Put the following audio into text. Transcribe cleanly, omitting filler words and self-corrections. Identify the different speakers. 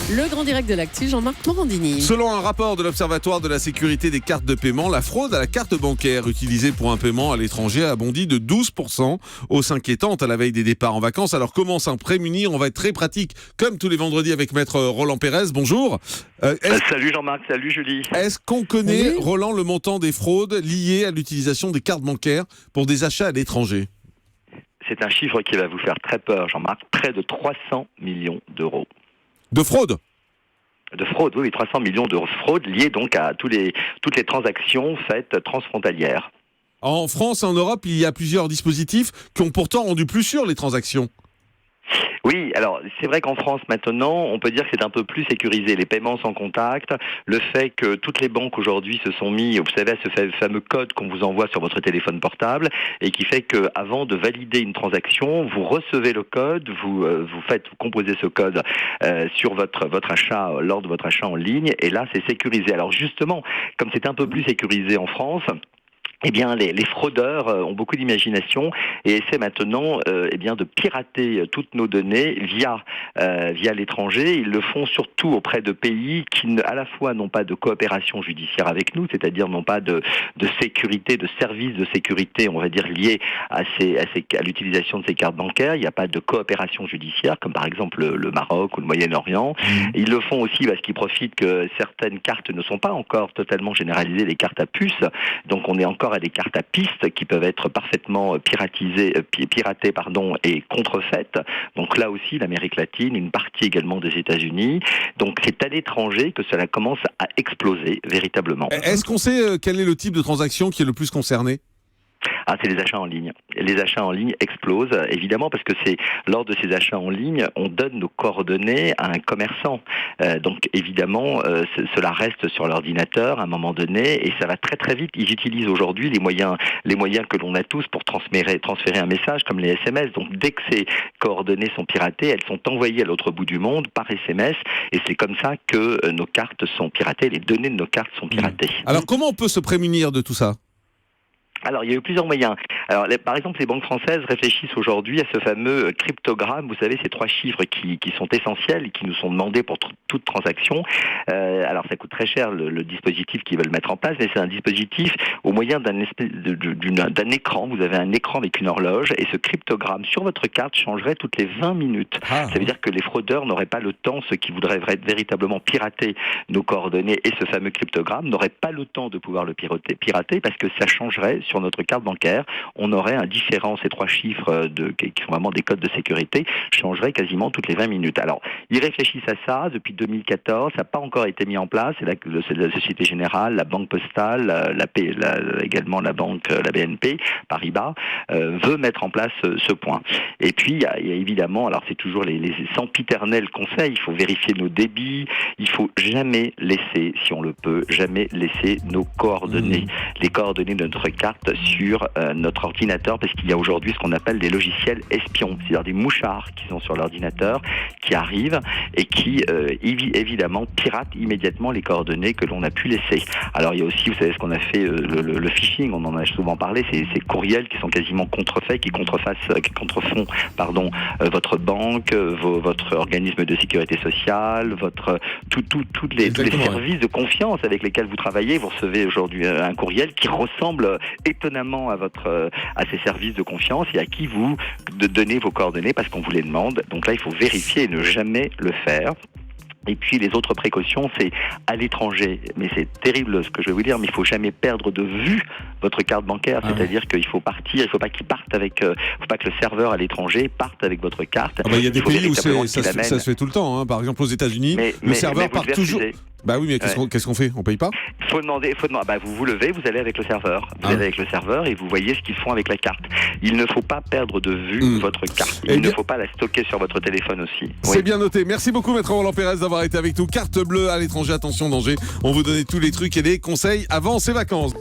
Speaker 1: Le grand direct de l'actu, Jean-Marc Morandini.
Speaker 2: Selon un rapport de l'Observatoire de la sécurité des cartes de paiement, la fraude à la carte bancaire utilisée pour un paiement à l'étranger a bondi de 12%, hausse inquiétante à la veille des départs en vacances. Alors comment s'en prémunir? On va être très pratique, comme tous les vendredis avec maître Roland Pérez. Bonjour.
Speaker 3: Salut Jean-Marc, salut Julie.
Speaker 2: Est-ce qu'on connaît,
Speaker 1: Salut.
Speaker 2: Roland, le montant des fraudes liées à l'utilisation des cartes bancaires pour des achats à l'étranger?
Speaker 3: C'est un chiffre qui va vous faire très peur, Jean-Marc. Près de 300 millions d'euros.
Speaker 2: De fraude?
Speaker 3: De fraude, oui, 300 millions d'euros de fraude liés donc à toutes les transactions faites transfrontalières.
Speaker 2: En France et en Europe, il y a plusieurs dispositifs qui ont pourtant rendu plus sûres les transactions.
Speaker 3: Oui, alors c'est vrai qu'en France maintenant, on peut dire que c'est un peu plus sécurisé. Les paiements sans contact, le fait que toutes les banques aujourd'hui se sont mis, vous savez, à ce fameux code qu'on vous envoie sur votre téléphone portable et qui fait que avant de valider une transaction, vous recevez le code, vous composez ce code sur votre achat lors de votre achat en ligne et là c'est sécurisé. Alors justement, comme c'est un peu plus sécurisé en France, eh bien, les fraudeurs ont beaucoup d'imagination et essaient maintenant, de pirater toutes nos données via l'étranger. Ils le font surtout auprès de pays qui, à la fois, n'ont pas de coopération judiciaire avec nous, c'est-à-dire n'ont pas de sécurité, de services de sécurité, on va dire, liés à l'utilisation de ces cartes bancaires. Il n'y a pas de coopération judiciaire, comme par exemple le Maroc ou le Moyen-Orient. Ils le font aussi parce qu'ils profitent que certaines cartes ne sont pas encore totalement généralisées, les cartes à puce. Donc, on est encore à des cartes à piste qui peuvent être parfaitement piratées et contrefaites. Donc là aussi, l'Amérique latine, une partie également des États-Unis. Donc c'est à l'étranger que cela commence à exploser véritablement.
Speaker 2: Est-ce qu'on sait quel est le type de transaction qui est le plus concerné?
Speaker 3: C'est les achats en ligne. Les achats en ligne explosent, évidemment, parce que c'est lors de ces achats en ligne, on donne nos coordonnées à un commerçant. Donc, évidemment, cela reste sur l'ordinateur à un moment donné, et ça va très très vite. Ils utilisent aujourd'hui les moyens que l'on a tous pour transférer un message, comme les SMS. Donc, dès que ces coordonnées sont piratées, elles sont envoyées à l'autre bout du monde par SMS, et c'est comme ça que nos cartes sont piratées, les données de nos cartes sont piratées.
Speaker 2: Alors, comment on peut se prémunir de tout ça?
Speaker 3: Alors, il y a eu plusieurs moyens. Alors, par exemple, les banques françaises réfléchissent aujourd'hui à ce fameux cryptogramme. Vous savez, ces 3 chiffres qui sont essentiels et qui nous sont demandés pour toute transaction. Alors, ça coûte très cher le dispositif qu'ils veulent mettre en place, mais c'est un dispositif au moyen d'un écran. Vous avez un écran avec une horloge et ce cryptogramme sur votre carte changerait toutes les 20 minutes. Ça veut dire que les fraudeurs n'auraient pas le temps, ceux qui voudraient véritablement pirater nos coordonnées et ce fameux cryptogramme n'auraient pas le temps de pouvoir le pirater parce que ça changerait sur notre carte bancaire. On aurait un différent, ces 3 chiffres qui sont vraiment des codes de sécurité, changeraient quasiment toutes les 20 minutes. Alors, ils réfléchissent à ça depuis 2014, ça n'a pas encore été mis en place, c'est la Société Générale, la Banque Postale, également la BNP, Paribas, veut mettre en place ce point. Et puis, il y a évidemment, alors c'est toujours les sempiternels conseils, il faut vérifier nos débits, il faut jamais laisser, si on le peut, jamais laisser nos coordonnées, les coordonnées de notre carte sur notre ordinateur, parce qu'il y a aujourd'hui ce qu'on appelle des logiciels espions, c'est-à-dire des mouchards qui sont sur l'ordinateur, qui arrivent et qui évidemment piratent immédiatement les coordonnées que l'on a pu laisser. Alors il y a aussi, vous savez ce qu'on a fait, le phishing, on en a souvent parlé, ces courriels qui sont quasiment contrefaits, qui contrefont votre banque, votre organisme de sécurité sociale, tous les services de confiance avec lesquels vous travaillez. Vous recevez aujourd'hui un courriel qui ressemble étonnamment à ces services de confiance et à qui vous donnez vos coordonnées parce qu'on vous les demande. Donc là, il faut vérifier et ne jamais le faire. Et puis les autres précautions, c'est à l'étranger. Mais c'est terrible ce que je vais vous dire, mais il faut jamais perdre de vue votre carte bancaire. C'est-à-dire qu'il faut partir, il faut pas qu'il parte avec, faut pas que le serveur à l'étranger parte avec votre carte.
Speaker 2: Il y a des pays où ça se fait tout le temps. Par exemple, aux États-Unis, le serveur part toujours. Bah oui, mais qu'est-ce qu'on fait? On paye pas?
Speaker 3: Faut demander. Vous levez, vous allez avec le serveur. Vous allez avec le serveur et vous voyez ce qu'ils font avec la carte. Il ne faut pas perdre de vue votre carte. Il ne faut pas la stocker sur votre téléphone aussi.
Speaker 2: C'est bien noté. Merci beaucoup, maître Roland Pérez, d'avoir été avec nous. Carte bleue à l'étranger, attention, danger. On vous donne tous les trucs et les conseils avant ces vacances.